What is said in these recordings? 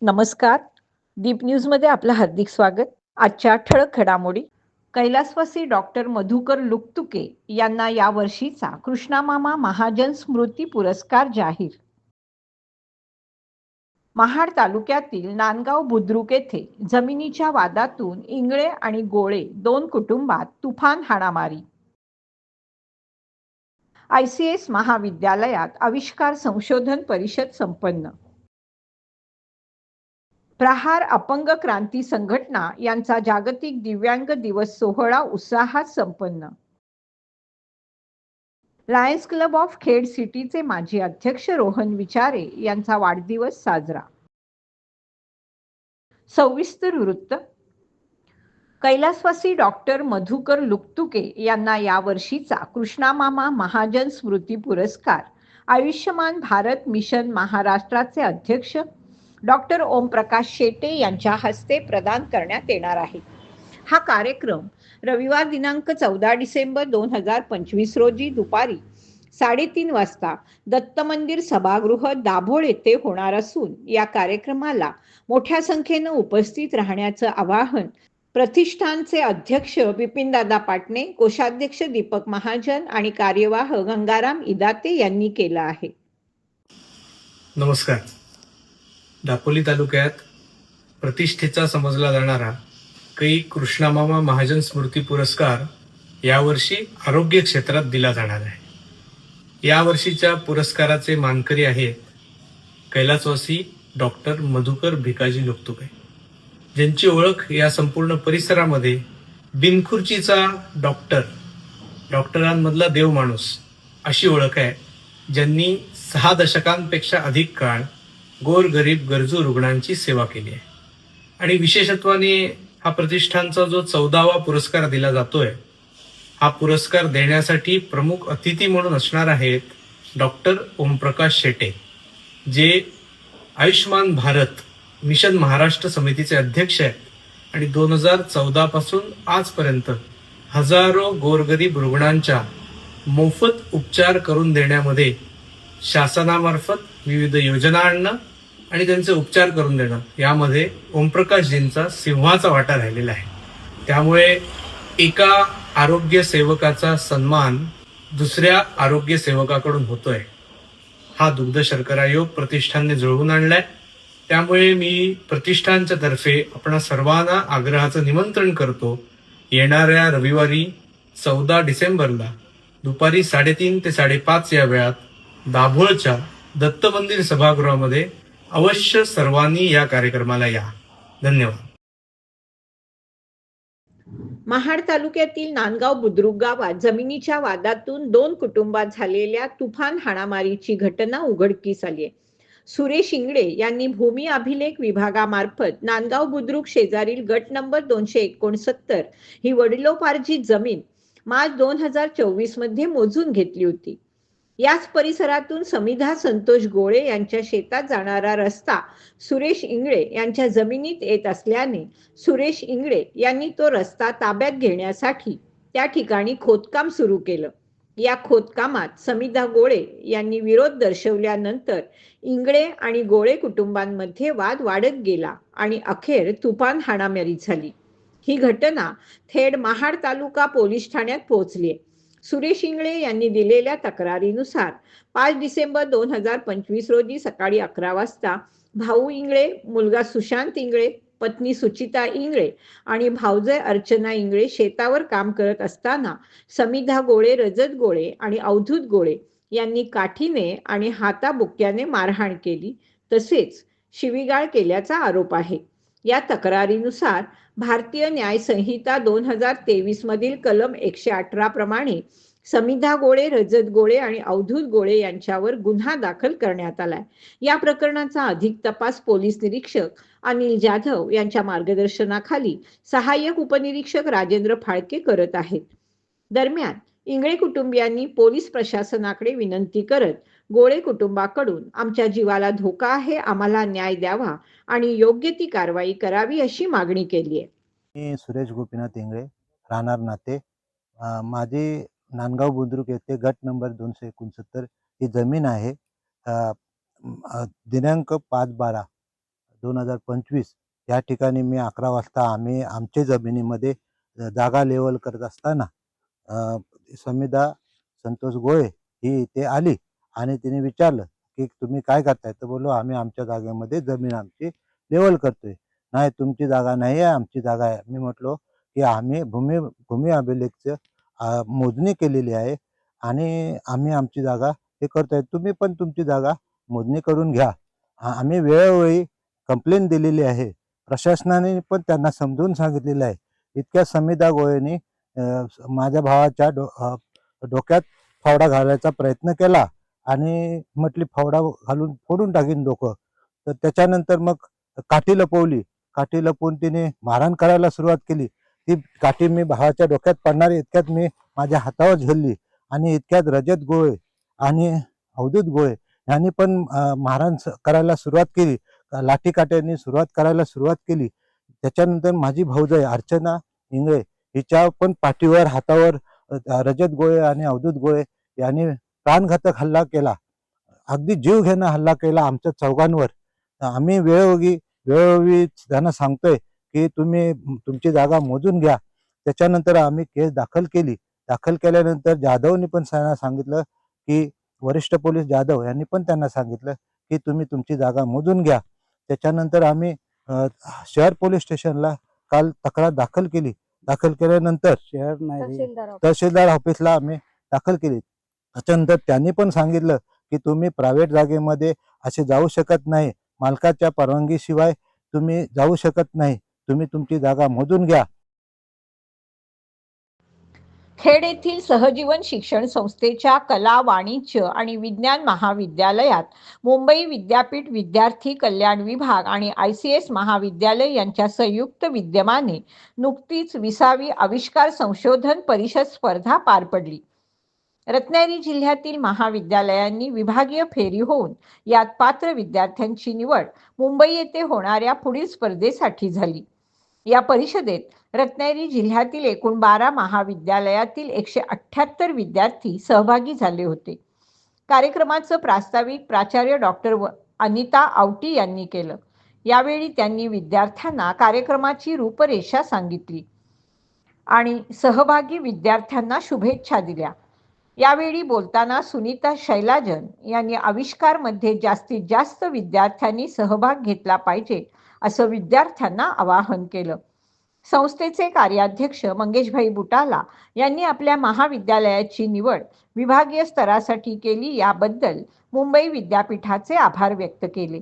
नमस्कार. दीप न्यूजमध्ये आपलं हार्दिक स्वागत. आजच्या ठळक घडामोडी. कैलासवासी डॉक्टर मधुकर लुकतुके यांना यावर्षीचा कृष्णामामा महाजन स्मृती पुरस्कार जाहीर. महाड तालुक्यातील नांदगाव बुद्रुक येथे जमिनीच्या वादातून इंगळे आणि गोळे दोन कुटुंबात तुफान हाणामारी. ICS महाविद्यालयात आविष्कार संशोधन परिषद संपन्न. प्रहार अपंग क्रांती संघटना यांचा जागतिक दिव्यांग दिवस सोहळा उत्साहात संपन्न. लायन्स क्लब ऑफ खेड सिटीचे माजी अध्यक्ष रोहन विचारे यांचा वाढदिवस साजरा. सविस्तर वृत्त. कैलासवासी डॉक्टर मधुकर लुकतुके यांना यावर्षीचा कृष्णामामा महाजन स्मृती पुरस्कार आयुष्यमान भारत मिशन महाराष्ट्राचे अध्यक्ष डॉक्टर ओमप्रकाश शेटे यांच्या हस्ते प्रदान करण्यात येणार आहे. हा कार्यक्रम रविवार दिनांक 14 डिसेंबर 2025 रोजी दुपारी 3:30 वाजता दत्त मंदिर सभागृह दाभोळ येथे होणार असून या कार्यक्रमाला मोठ्या संख्येनं उपस्थित राहण्याचं आवाहन प्रतिष्ठानचे अध्यक्ष बिपिनदादा पाटणे, कोषाध्यक्ष दीपक महाजन आणि कार्यवाह गंगाराम इदाते यांनी केलं आहे. नमस्कार. दापोली तालुक्यात प्रतिष्ठेचा समजला जाणारा कै कृष्णामामा महाजन स्मृती पुरस्कार यावर्षी आरोग्य क्षेत्रात दिला जाणार आहे. यावर्षीच्या पुरस्काराचे मानकरी आहेत कैलासवासी डॉक्टर मधुकर भिकाजी लुकतुके, ज्यांची ओळख या संपूर्ण परिसरामध्ये बिनखुर्चीचा डॉक्टरांमधला देव माणूस अशी ओळख आहे, ज्यांनी 6 दशकांपेक्षा अधिक काळ गोरगरीब गरजू रुग्णांची सेवा केली आहे. आणि विशेषत्वाने हा प्रतिष्ठानचा जो 14वा पुरस्कार दिला जातोय, हा पुरस्कार देण्यासाठी प्रमुख अतिथी म्हणून असणार आहेत डॉक्टर ओमप्रकाश शेटे, जे आयुष्यमान भारत मिशन महाराष्ट्र समितीचे अध्यक्ष आहेत आणि 2014 पासून आजपर्यंत हजारो गोरगरीब रुग्णांच्या मोफत उपचार करून देण्यामध्ये शासनामार्फत विविध योजना आणणं आणि त्यांचे उपचार करून देणं यामध्ये ओमप्रकाशजींचा सिंहाचा वाटा राहिलेला आहे. त्यामुळे एका आरोग्य सेवकाचा सन्मान दुसऱ्या आरोग्य सेवकाकडून होतोय. हा दुग्ध शर्करा योग प्रतिष्ठानने जुळवून आणलाय. त्यामुळे मी प्रतिष्ठानच्या तर्फे आपणा सर्वांना आग्रहाचं निमंत्रण करतो, येणाऱ्या रविवारी 14 डिसेंबरला दुपारी 3:30 ते 5:30 या वेळात दाभोळच्या दत्त मंदिर सभागृहामध्ये अवश्य सर्वांनी या कार्यक्रमाला या. धन्यवाद. महाड तालुक्यातील नांदगाव बुद्रुक गावात जमिनीच्या वादातून 2 कुटुंबात झालेल्या तुफान हाणामारीची घटना उघडकीस आली आहे. सुरेश इंगळे यांनी भूमी अभिलेख विभागामार्फत नांदगाव बुद्रुक शेजारील गट नंबर 269 ही वडिलोपार्जित जमीन मार्च 2024 मध्ये मोजून घेतली होती. याच परिसरातून समिधा संतोष गोळे यांच्या शेतात जाणारा रस्ता सुरेश इंगळे यांच्या जमिनीत येत असल्याने सुरेश इंगळे यांनी तो रस्ता ताब्यात घेण्यासाठी त्या ठिकाणी खोदकाम सुरू केलं. या खोदकामात समिधा गोळे यांनी विरोध दर्शवल्यानंतर इंगळे आणि गोळे कुटुंबांमध्ये वाद वाढत गेला आणि अखेर तुफान हाणामारी झाली. ही घटना थेट महाड तालुका पोलीस ठाण्यात पोहोचली. सुरेश इंगळे यांनी दिलेल्या तक्रारीनुसार 5 डिसेंबर 2025 रोजी सकाळी 11 वाजता भाऊ इंगळे, मुलगा सुशांत इंगळे, पत्नी सुचिता इंगळे आणि भावजय अर्चना इंगळे शेतावर काम करत असताना समिधा गोळे, रजत गोळे आणि अवधूत गोळे यांनी काठीने आणि हाताबुक्याने मारहाण केली, तसेच शिवीगाळ केल्याचा आरोप आहे. या तक्रारीनुसार भारतीय न्याय संहिता 2023 मधील कलम 118 प्रमाणे समिधा गोळे, रजत गोळे आणि अवधूत गोळे यांच्यावर गुन्हा दाखल करण्यात आलाय. या प्रकरणाचा अधिक तपास पोलीस निरीक्षक अनिल जाधव यांच्या मार्गदर्शनाखाली सहाय्यक उपनिरीक्षक राजेंद्र फाळके करत आहेत. दरम्यान इंगळे कुटुंबियांनी पोलीस प्रशासनाकडे विनंती करत गोळे कुटुंबाकडून आमच्या जीवाला धोका आहे, आम्हाला न्याय द्यावा आणि योग्य ती कारवाई करावी अशी मागणी केली आहे. मी सुरेश गोपीनाथ इंगळे, राहणार नाते. माझी नांदगाव बुद्रुक येथे गट नंबर 269 ही जमीन आहे. दिनांक 5/12 2025 या ठिकाणी मी 11 वाजता आम्ही आमच्या जमिनीमध्ये जागा लेवल करत असताना संविदा संतोष गोळे ही इथे आली आणि तिने विचारलं की तुम्ही काय करताय? तर बोललो आम्ही आमच्या जागेमध्ये जमीन आमची लेवल करतोय. नाही तुमची जागा नाही आहे, आमची जागा आहे. मी म्हटलो की आम्ही भूमी अभिलेखचं मोजणी केलेली आहे आणि आम्ही आमची जागा हे करतोय. तुम्ही पण तुमची जागा मोजणी करून घ्या. आम्ही वेळोवेळी कंप्लेंट दिलेली आहे. प्रशासनाने पण त्यांना समजून सांगितलेलं आहे. इतक्या संविदा गोळेंनी माझ्या भावाच्या डोक्यात फावडा घालायचा प्रयत्न केला आणि म्हटली फावडा घालून फोडून टाकीन डोकं. तर त्याच्यानंतर मग काठी लपवली. काठी लपवून तिने मारहाण करायला सुरुवात केली. ती काठी मी भावाच्या डोक्यात पडणार इतक्यात मी माझ्या हातावर झेलली आणि इतक्यात रजत गोळे आणि अवधूत गोळे यांनी पण मारहाण करायला सुरुवात केली. लाठीकाठ्यांनी करायला सुरुवात केली. त्याच्यानंतर माझी भाऊजाई अर्चना इंगळे हिच्या पण पाठीवर हातावर रजत गोळे आणि अवधूत गोळे यांनी प्राणघातक हल्ला केला. अगदी जीव घेणं हल्ला केला आमच्या चौघांवर. आम्ही वेळोवेळी त्यांना सांगतोय की तुम्ही तुमची जागा मोजून घ्या. त्याच्यानंतर आम्ही केस दाखल केली. दाखल केल्यानंतर जाधवनी पण सांगितलं की वरिष्ठ पोलीस जाधव यांनी पण त्यांना सांगितलं की तुम्ही तुमची जागा मोजून घ्या. त्याच्यानंतर आम्ही शहर पोलीस स्टेशनला काल तक्रार दाखल केली. दाखल केल्यानंतर तहसीलदार ऑफिसला आम्ही दाखल केली. त्याच्यानंतर त्यांनी पण सांगितलं की तुम्ही प्रायव्हेट जागेमध्ये असे जाऊ शकत नाही. मालकाच्या परवानगीशिवाय तुम्ही जाऊ शकत नाही. तुम्ही तुमची जागा मोजून घ्या. खेड येथील सहजीवन शिक्षण संस्थेच्या कला, वाणिज्य आणि विज्ञान महाविद्यालयात मुंबई विद्यापीठ विद्यार्थी कल्याण विभाग आणि ICS महाविद्यालय यांच्या संयुक्त विद्यमाने नुकतीच 20वी आविष्कार संशोधन परिषद स्पर्धा पार पडली. रत्नागिरी जिल्ह्यातील महाविद्यालयांनी विभागीय फेरी होऊन यात पात्र विद्यार्थ्यांची निवड मुंबई येथे होणाऱ्या पुढील स्पर्धेसाठी झाली. या परिषदेत रत्नागिरी जिल्ह्यातील एकूण 12 महाविद्यालयातील 178 विद्यार्थी सहभागी झाले होते. कार्यक्रमाचं प्रास्ताविक प्राचार्य डॉक्टर अनिता आवटी यांनी केलं. यावेळी त्यांनी विद्यार्थ्यांना कार्यक्रमाची रूपरेषा सांगितली आणि सहभागी विद्यार्थ्यांना शुभेच्छा दिल्या. यावेळी बोलताना सुनीता शैलाजन यांनी आविष्कारमध्ये जास्तीत जास्त विद्यार्थ्यांनी सहभाग घेतला पाहिजे असं विद्यार्थ्यांना आवाहन केलं. संस्थेचे कार्याध्यक्ष मंगेशभाई बुटाला यांनी आपल्या महाविद्यालयाची निवड विभागीय स्तरासाठी केली याबद्दल मुंबई विद्यापीठाचे आभार व्यक्त केले.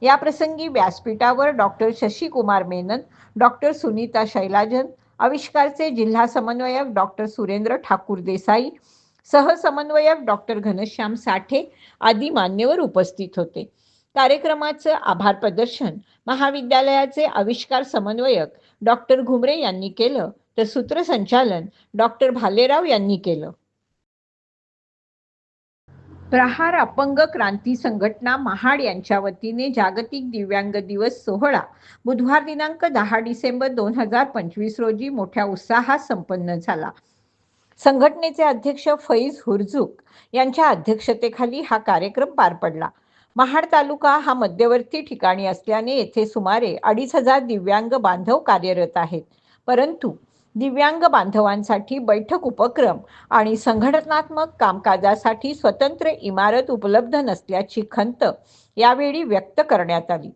या प्रसंगी व्यासपीठावर डॉक्टर शशिकुमार मेनन, डॉक्टर सुनीता शैलाजन, आविष्कारचे जिल्हा समन्वयक डॉक्टर सुरेंद्र ठाकूर देसाई, सहसमन्वयक डॉक्टर घनश्याम साठे आदी मान्यवर उपस्थित होते. कार्यक्रमाचं आभार प्रदर्शन महाविद्यालयाचे आविष्कार समन्वयक डॉक्टर घुमरे यांनी केलं, तर सूत्रसंचालन डॉक्टर भालेराव यांनी केलं. प्रहार अपंग क्रांती संघटना महाड यांच्या वतीने जागतिक दिव्यांग दिवस सोहळा बुधवार दिनांक 10 डिसेंबर 2025 रोजी मोठ्या उत्साहात संपन्न झाला. संघटनेचे अध्यक्ष फैज हुरजुक यांच्या अध्यक्षतेखाली हा कार्यक्रम पार पडला. महाड तालुका हा मध्यवर्ती ठिकाणी असल्याने येथे सुमारे 2,500 दिव्यांग बांधव कार्यरत आहेत. परंतु दिव्यांग बांधवांसाठी बैठक उपक्रम आणि संघटनात्मक कामकाजासाठी स्वतंत्र इमारत उपलब्ध नसल्याची खंत यावेळी व्यक्त करण्यात आली.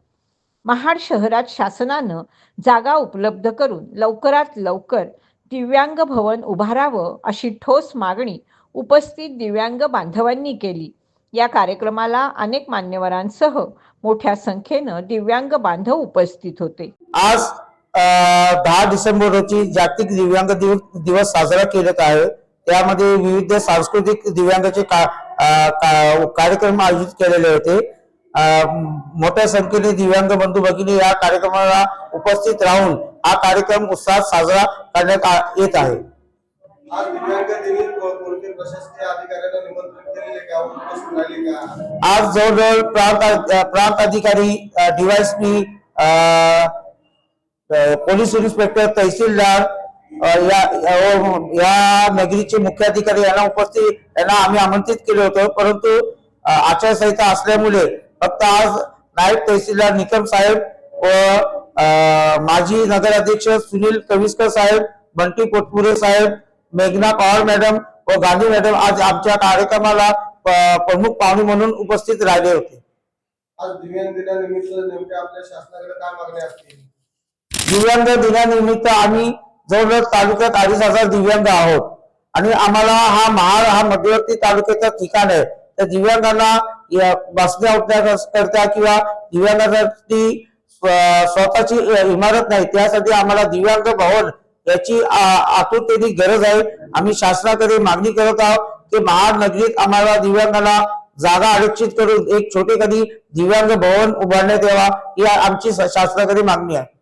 महाड शहरात शासनानं जागा उपलब्ध करून लवकरात लवकर दिव्यांग भवन उभारावं अशी ठोस मागणी उपस्थित दिव्यांग बांधवांनी केली. या कार्यक्रमाला अनेक मान्यवरांसह मोठ्या संख्येनं दिव्यांग बांधव उपस्थित होते. आज 10 डिसेंबर रोजी जागतिक दिव्यांग दिवस साजरा केला आहे. त्यामध्ये विविध सांस्कृतिक दिव्यांगाचे कार्यक्रम आयोजित केलेले होते. मोठ्या संख्येने दिव्यांग बंधू भगिनी या कार्यक्रमाला उपस्थित राहून हा कार्यक्रम उत्साहात साजरा करण्यात येत आहे. आज दिव्यांग दिनी कोणते प्रशासकीय अधिकाऱ्यांना निमंत्रण केलेले का, उपस्थित राहिले का? आज जवळजवळ प्रांत अधिकारी, DYSP, पोलीस इन्स्पेक्टर, तहसीलदार या नगरीचे मुख्य अधिकारी यांना आम्ही आमंत्रित केले होते. परंतु आचारसंहिता असल्यामुळे फक्त आज नायब तहसीलदार निकम साहेब व माजी नगराध्यक्ष सुनील कविस्कर साहेब, बंटी पोटपुरे साहेब, मेघना पवार मॅडम व गांधी मॅडम आज आमच्या कार्यक्रमाला प्रमुख पाहुणे म्हणून उपस्थित राहिले होते. आज दिव्यांग दिनानिमित्त नेमक्या आपल्या शासनाकडे काय मागण्या असतील? दिव्यांग दिनानिमित्त आम्ही जवळजवळ तालुक्यात 2,500 दिव्यांग आहोत आणि आम्हाला हा महाड हा मध्यवर्ती तालुक्याचा ठिकाण आहे. त्या दिव्यांगांना बसण्या उठण्याकरता किंवा दिव्यांगांसाठी स्वतःची इमारत नाही, त्यासाठी आम्हाला दिव्यांग भवन याची आतुरतेने गरज आहे. आम्ही शासनाकडे मागणी करत आहोत की महाड नगरीत आम्हाला दिव्यांगांना जागा आरक्षित करून एक छोटे कधी दिव्यांग भवन उभारण्यात यावा, ही आमची शासनाकडे मागणी आहे.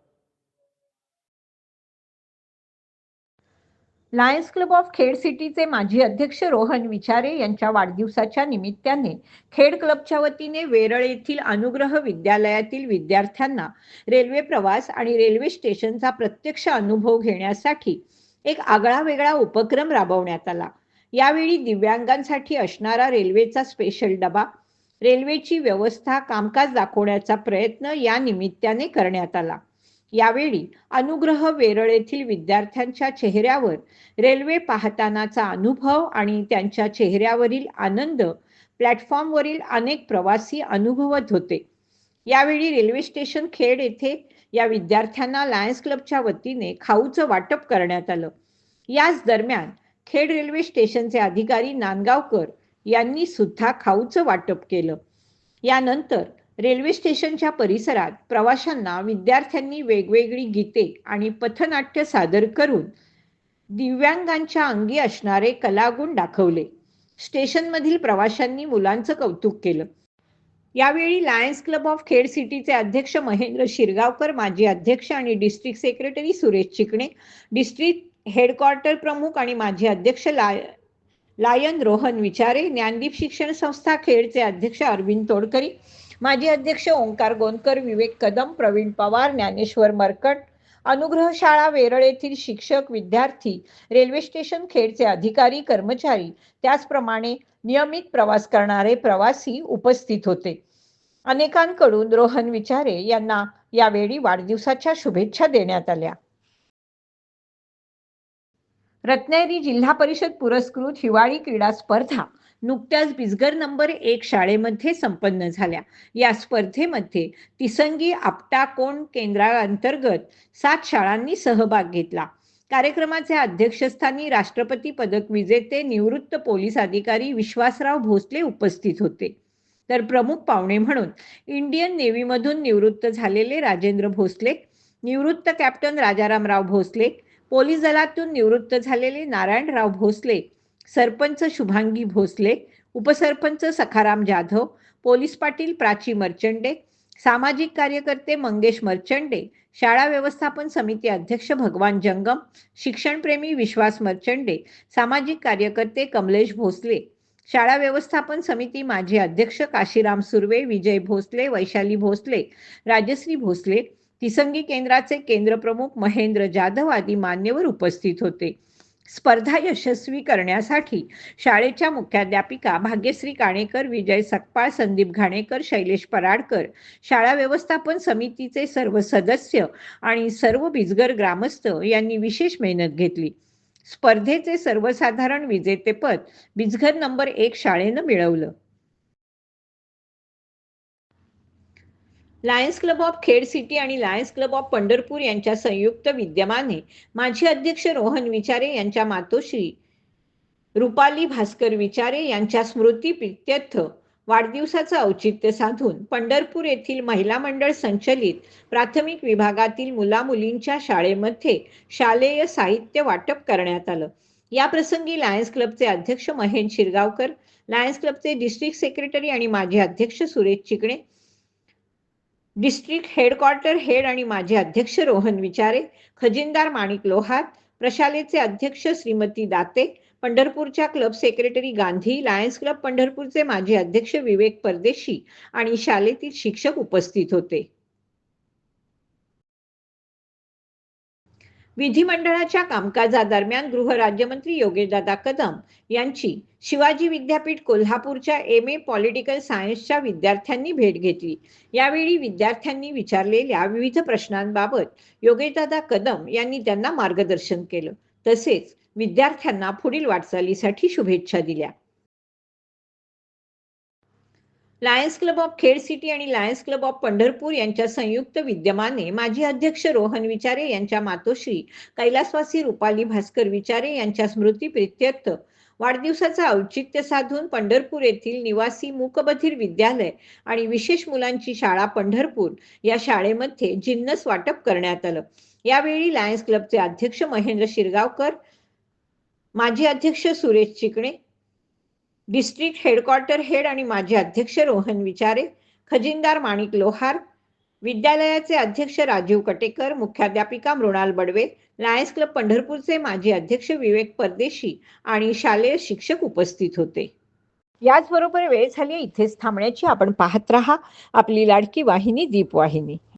लायन्स क्लब ऑफ खेड सिटीचे माजी अध्यक्ष रोहन विचारे यांच्या वाढदिवसाच्या निमित्ताने खेड क्लबच्या वतीने वेरळ येथील अनुग्रह विद्यालयातील विद्यार्थ्यांना रेल्वे प्रवास आणि रेल्वे स्टेशनचा प्रत्यक्ष अनुभव घेण्यासाठी एक आगळा वेगळा उपक्रम राबवण्यात आला. यावेळी दिव्यांगांसाठी असणारा रेल्वेचा स्पेशल डबा, रेल्वेची व्यवस्था, कामकाज दाखवण्याचा प्रयत्न या निमित्ताने करण्यात आला. यावेळी अनुग्रह वेरळ येथील विद्यार्थ्यांच्या चेहऱ्यावर रेल्वे पाहतानाचा अनुभव आणि त्यांच्या चेहऱ्यावरील आनंद प्लॅटफॉर्मवरील अनेक प्रवासी अनुभवत होते. यावेळी रेल्वे स्टेशन खेड येथे या विद्यार्थ्यांना लायन्स क्लबच्या वतीने खाऊचं वाटप करण्यात आलं. याच दरम्यान खेड रेल्वे स्टेशनचे अधिकारी नांदगावकर यांनी सुद्धा खाऊचं वाटप केलं. यानंतर रेल्वे स्टेशनच्या परिसरात प्रवाशांना विद्यार्थ्यांनी वेगवेगळी गीते आणि पथनाट्य सादर करून दिव्यांगांच्या अंगी असणारे कलागुण दाखवले. स्टेशनमधील प्रवाशांनी मुलांचं कौतुक केलं. यावेळी लायन्स क्लब ऑफ खेड सिटीचे अध्यक्ष महेंद्र शिरगावकर, माजी अध्यक्ष आणि district secretary Suresh Chikane, district headquarter प्रमुख आणि माजी अध्यक्ष लायन रोहन विचारे, ज्ञानदीप शिक्षण संस्था खेडचे अध्यक्ष अरविंद तोडकरी, माजी अध्यक्ष ओंकार गोंदकर, विवेक कदम, प्रवीण पवार, ज्ञानेश्वर मरकट, अनुग्रह शाळा वेरळ येथील शिक्षक, विद्यार्थी, रेल्वे स्टेशन खेडचे अधिकारी, कर्मचारी, त्याचप्रमाणे नियमित प्रवास करणारे प्रवासी उपस्थित होते. अनेकांकडून रोहन विचारे यांना यावेळी वाढदिवसाच्या शुभेच्छा देण्यात आल्या. रत्नागिरी जिल्हा परिषद पुरस्कृत हिवाळी क्रीडा स्पर्धा नुकत्याच बिजगर नंबर 1 शाळेमध्ये संपन्न झाल्या. या स्पर्धेमध्ये तिसंगी आपटा कोंड केंद्राअंतर्गत 7 शाळांनी सहभाग घेतला. कार्यक्रमाचे अध्यक्षस्थानी राष्ट्रपती पदक विजेते निवृत्त पोलीस अधिकारी विश्वासराव भोसले उपस्थित होते. तर प्रमुख पाहुणे म्हणून इंडियन नेव्हीमधून निवृत्त झालेले राजेंद्र भोसले, निवृत्त कॅप्टन राजारामराव भोसले, पोलीस दलातून निवृत्त झालेले नारायणराव भोसले, सरपंच शुभांगी भोसले, उपसरपंच सखाराम जाधव, पोलीस पाटील प्राची मर्चंडे, सामाजिक कार्यकर्ते मंगेश मर्चंडे, शाळा व्यवस्थापन समिती अध्यक्ष भगवान जंगम, शिक्षणप्रेमी विश्वास मर्चंडे, सामाजिक कार्यकर्ते कमलेश भोसले, शाळा व्यवस्थापन समिती माजी अध्यक्ष काशीराम सुर्वे, विजय भोसले, वैशाली भोसले, राजश्री भोसले, तिसंगी केंद्राचे केंद्र प्रमुख महेंद्र जाधव आदी मान्यवर उपस्थित होते. स्पर्धा यशस्वी करण्यासाठी शाळेच्या मुख्याध्यापिका भाग्यश्री काणेकर, विजय सकपाळ, संदीप घाणेकर, शैलेश पराडकर, शाळा व्यवस्थापन समितीचे सर्व सदस्य आणि सर्व बिजगर ग्रामस्थ यांनी विशेष मेहनत घेतली. स्पर्धेचे सर्वसाधारण विजेतेपद बिजगर नंबर 1 शाळेनं मिळवलं. Lions Club of Khed city आणि लायन्स क्लब ऑफ पंढरपूर यांच्या संयुक्त विद्यमाने माजी अध्यक्ष रोहन विचारे यांच्या मातोश्री रुपाली भास्कर विचारे यांच्या स्मृती प्रित्यर्थ वाढदिवसाचं औचित्य साधून पंढरपूर येथील महिला मंडळ संचलित प्राथमिक विभागातील मुलामुलींच्या शाळेमध्ये शालेय साहित्य वाटप करण्यात आलं. या प्रसंगी लायन्स क्लबचे अध्यक्ष महेंद्र शिरगावकर, लायन्स क्लबचे डिस्ट्रिक्ट सेक्रेटरी आणि माजी अध्यक्ष Suresh Chikane, district headquarter head आणि माजी अध्यक्ष रोहन विचारे, खजिनदार माणिक लोहार, प्रशालेचे अध्यक्ष श्रीमती दाते, पंढरपूरच्या club secretary Gandhi, Lions Club पंढरपूरचे माजी अध्यक्ष विवेक परदेशी आणि शाळेतील शिक्षक उपस्थित होते. विधिमंडळाच्या कामकाजादरम्यान गृहराज्यमंत्री योगेशदादा कदम यांची शिवाजी विद्यापीठ कोल्हापूरच्या MA पॉलिटिकल सायन्सच्या विद्यार्थ्यांनी भेट घेतली. यावेळी विद्यार्थ्यांनी विचारलेल्या विविध प्रश्नांबाबत योगेशदादा कदम यांनी त्यांना मार्गदर्शन केलं. तसेच विद्यार्थ्यांना पुढील वाटचालीसाठी शुभेच्छा दिल्या. Lions Club of Khed city आणि लायन्स क्लब ऑफ पंढरपूर यांच्या संयुक्त विद्यमाने माजी अध्यक्ष रोहन विचारे यांच्या मातोश्री कैलासवासी रुपाली भास्कर विचारे यांच्या स्मृतीप्रित्यर्थ वाढदिवसाचं औचित्य साधून पंढरपूर येथील निवासी मूकबधिर विद्यालय आणि विशेष मुलांची शाळा पंढरपूर या शाळेमध्ये जिन्नस वाटप करण्यात आलं. यावेळी लायन्स क्लबचे अध्यक्ष महेंद्र शिरगावकर, माजी अध्यक्ष Suresh Chikane, district headquarter head आणि माजी अध्यक्ष रोहन विचारे, खजिनदार माणिक लोहार, विद्यालयाचे अध्यक्ष राजीव कटेकर, मुख्याध्यापिका मृणाल बडवे, लायन्स क्लब पंढरपूरचे माजी अध्यक्ष विवेक परदेशी आणि शालेय शिक्षक उपस्थित होते. याचबरोबर वेळ झाली इथेच थांबण्याची. आपण पाहत रहा आपली लाडकी वाहिनी दीपवाहिनी.